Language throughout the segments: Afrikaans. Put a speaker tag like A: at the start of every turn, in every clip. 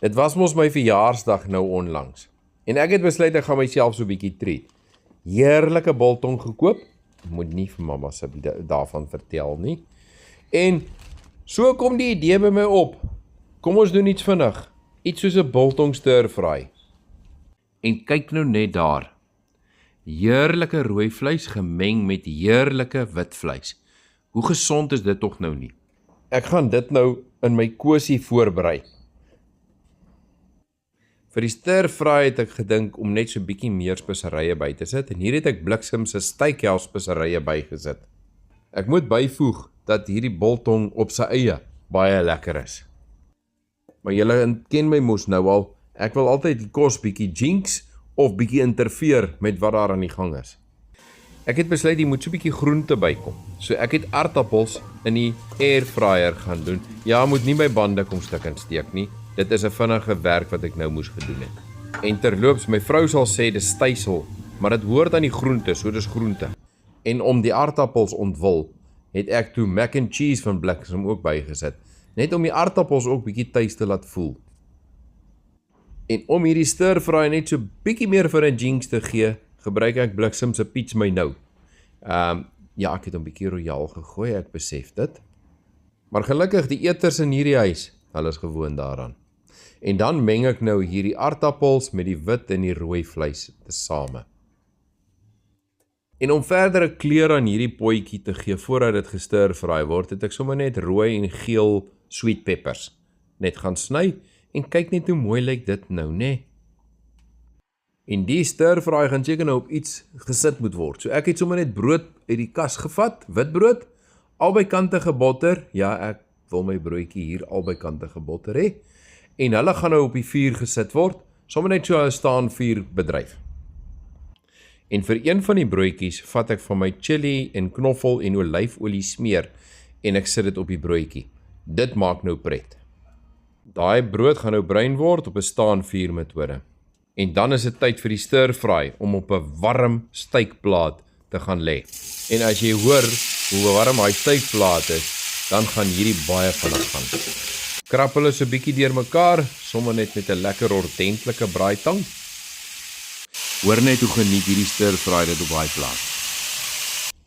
A: Dit was mos my verjaarsdag nou onlangs. En ek het besluit ek gaan myself so 'n bietjie treat. Heerlike biltong gekoop. Moet nie vir mamma se daarvan vertel nie. En so kom die idee by my op. Kom ons doen iets vinnig. Iets soos 'n biltong stir-fry. En kyk nou net daar. Heerlike rooi vleis gemeng met heerlike wit vleis. Hoe gesond is dit tog nou nie? Ek gaan dit nou in my kosie voorberei. Vir die stir-fry het ek gedink om net so bietjie meer speserye by te sit en hier het ek Bliksem se steakhouse speserye bygesit. Ek moet byvoeg dat hierdie biltong op sy eie baie lekker is. Maar julle ken my mos nou al, ek wil altyd die kos bietjie jinx of bietjie interfereer met wat daar aan die gang is. Ek het besluit jy moet so bietjie groente bykom. So ek het aardappels in die airfryer gaan doen. Ja, moet nie my bande kom stik en steek nie. Dit is 'n vinnige werk wat ek nou moes gedoen het. En terloops, my vrou sal sê dis stysel, maar dit hoort aan die groente, so dis groente. En om die aardappels ontwil, het ek toe mac and cheese van Bliksem ook bygesit, net om die aardappels ook bietjie tuis te laat voel. En om hierdie stir-fry net so bietjie meer vir 'n jinx te gee, gebruik ek Bliksem se piets my nou. Ja, ek het hom bietjie royaal gegooi, ek besef dit. Maar gelukkig die eters in hierdie huis, hulle is gewoon daaraan. En dan meng ek nou hierdie aardappels met die wit en die rooi vleis tesame. En om verdere kleur aan hierdie potjie te gee voordat dit gestir-fry word, het ek sommer net rooi en geel sweet peppers net gaan sny en kyk net hoe mooi lyk dit nou, né? En die stir-fry gaan seker nou op iets gesit moet word. So ek het sommer net brood uit die kas gevat, witbrood, albei kante gebotter. Ja, ek wil my broodjie hier albei kante gebotter hê. En hulle gaan nou op die vuur gesit word, sommer net so 'n staan vuur bedryf. En vir een van die broodjies vat ek van my chili en knoffel en olyfolie smeer en ek sit dit op die broodjie. Dit maak nou pret. Daai brood gaan nou bruin word op 'n staan vuur metode. En dan is dit tyd vir die stir-fry om op 'n warm steikplaat te gaan lê. En as jy hoor hoe warm hy steikplaat is, dan gaan hierdie baie vinnig gaan. Krap hulle so 'n bietjie deurmekaar, sommer net met 'n lekker ordentlike braaitang. Hoor net hoe geniet hierdie stir-fry dit op daai plaat.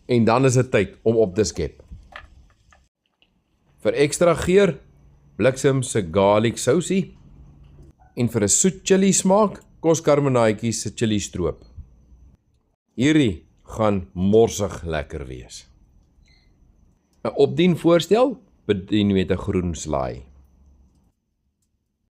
A: En dan is dit tyd om op te skep. Vir ekstra geur, Bliksem se garlic sousie. En vir 'n soet chili smaak, koskarbonaatjies se chili stroop. Hierdie gaan morsig lekker wees. 'n opdien voorstel, bedien met 'n groen slaai.